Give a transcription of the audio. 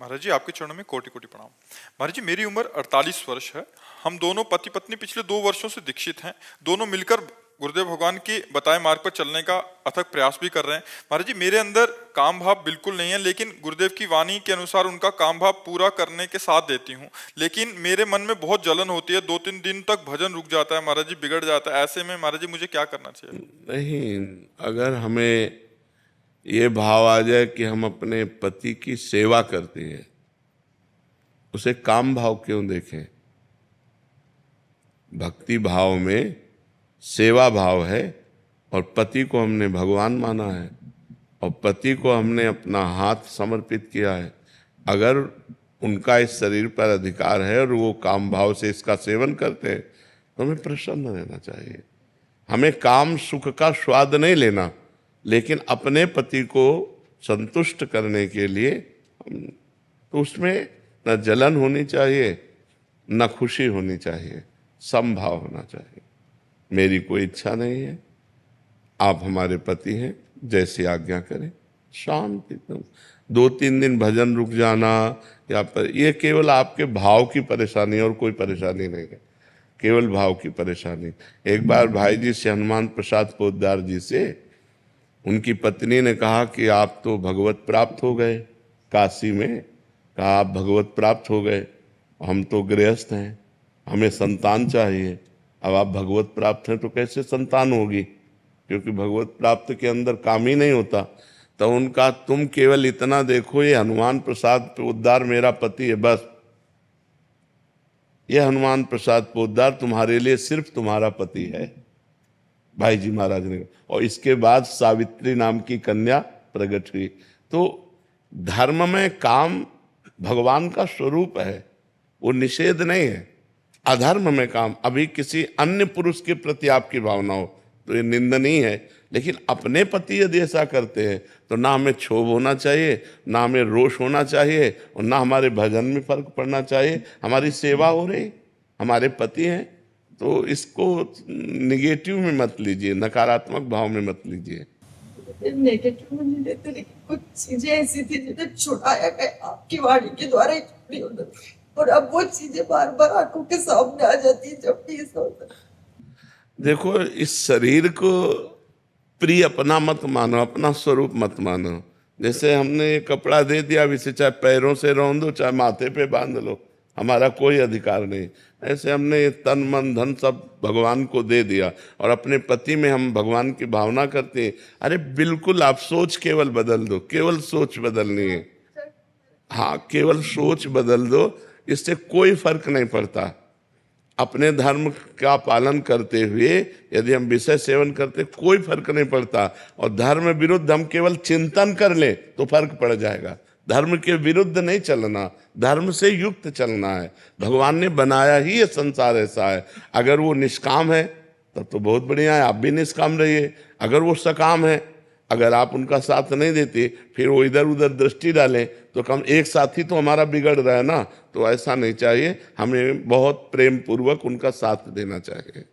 महाराज जी, आपके चरणों में कोटि कोटि प्रणाम। महाराज जी, मेरी उम्र 48 वर्ष है। हम दोनों पति पत्नी पिछले 2 वर्षों से दीक्षित हैं। दोनों मिलकर गुरुदेव भगवान के बताए मार्ग पर चलने का अथक प्रयास भी कर रहे हैं। महाराज जी, मेरे अंदर काम भाव बिल्कुल नहीं है, लेकिन गुरुदेव की वाणी के अनुसार उनका काम भाव पूरा करने के साथ देती हूँ। लेकिन मेरे मन में बहुत जलन होती है। 2-3 दिन तक भजन रुक जाता है महाराज जी, बिगड़ जाता है। ऐसे में महाराज जी मुझे क्या करना चाहिए? नहीं, अगर हमें ये भाव आ जाए कि हम अपने पति की सेवा करते हैं, उसे काम भाव क्यों देखें? भक्ति भाव में सेवा भाव है और पति को हमने भगवान माना है और पति को हमने अपना हाथ समर्पित किया है। अगर उनका इस शरीर पर अधिकार है और वो काम भाव से इसका सेवन करते हैं तो हमें प्रसन्न रहना चाहिए। हमें काम सुख का स्वाद नहीं लेना, लेकिन अपने पति को संतुष्ट करने के लिए तो उसमें न जलन होनी चाहिए न खुशी होनी चाहिए, समभाव होना चाहिए। मेरी कोई इच्छा नहीं है, आप हमारे पति हैं, जैसी आज्ञा करें। शांति। 2-3 दिन भजन रुक जाना या पर ये केवल आपके भाव की परेशानी और कोई परेशानी नहीं है, केवल भाव की परेशानी। एक बार भाई जी से हनुमान प्रसाद पोद्दार जी से उनकी पत्नी ने कहा कि आप तो भगवत प्राप्त हो गए काशी में। कहा आप भगवत प्राप्त हो गए, हम तो गृहस्थ हैं, हमें संतान चाहिए। अब आप भगवत प्राप्त हैं तो कैसे संतान होगी, क्योंकि भगवत प्राप्त के अंदर काम ही नहीं होता। तो उनका तुम केवल इतना देखो, ये हनुमान प्रसाद पोद्दार मेरा पति है, बस ये हनुमान प्रसाद पोद्दार तुम्हारे लिए सिर्फ तुम्हारा पति है, भाई जी महाराज ने। और इसके बाद सावित्री नाम की कन्या प्रकट हुई। तो धर्म में काम भगवान का स्वरूप है, वो निषेध नहीं है। अधर्म में काम, अभी किसी अन्य पुरुष के प्रति आपकी भावना हो तो ये निंदनीय है, लेकिन अपने पति यदि ऐसा करते हैं तो ना हमें क्षोभ होना चाहिए, ना हमें रोष होना चाहिए और ना हमारे भजन में फर्क पड़ना चाहिए। हमारी सेवा हो रही, हमारे पति हैं, तो इसको निगेटिव में मत लीजिए, नकारात्मक भाव में मत लीजिए। नेगेटिव में नहीं लेते, लेकिन कुछ चीजें ऐसी थी जिन्हें छुड़ाया गया आपकी वाणी के द्वारा ही, और अब वो चीजें बार बार आंखों के सामने आ जाती है जब भी ऐसा होता है। देखो, इस शरीर को प्रिय अपना मत मानो, अपना स्वरूप मत मानो। जैसे हमने ये कपड़ा दे दिया, अब इसे चाहे पैरों से रौंद दो चाहे माथे पे बांध लो, हमारा कोई अधिकार नहीं। ऐसे हमने तन मन धन सब भगवान को दे दिया और अपने पति में हम भगवान की भावना करते हैं। अरे बिल्कुल, आप सोच केवल बदल दो, केवल सोच बदलनी है। हाँ, केवल सोच बदल दो, इससे कोई फर्क नहीं पड़ता। अपने धर्म का पालन करते हुए यदि हम विषय सेवन करते कोई फर्क नहीं पड़ता, और धर्म विरुद्ध हम केवल चिंतन कर ले तो फर्क पड़ जाएगा। धर्म के विरुद्ध नहीं चलना, धर्म से युक्त चलना है। भगवान ने बनाया ही ये संसार ऐसा है। अगर वो निष्काम है तब तो बहुत बढ़िया है, आप भी निष्काम रहिए। अगर वो सकाम है, अगर आप उनका साथ नहीं देते, फिर वो इधर उधर दृष्टि डालें तो कम एक साथी तो हमारा बिगड़ रहा है ना। तो ऐसा नहीं चाहिए, हमें बहुत प्रेम पूर्वक उनका साथ देना चाहिए।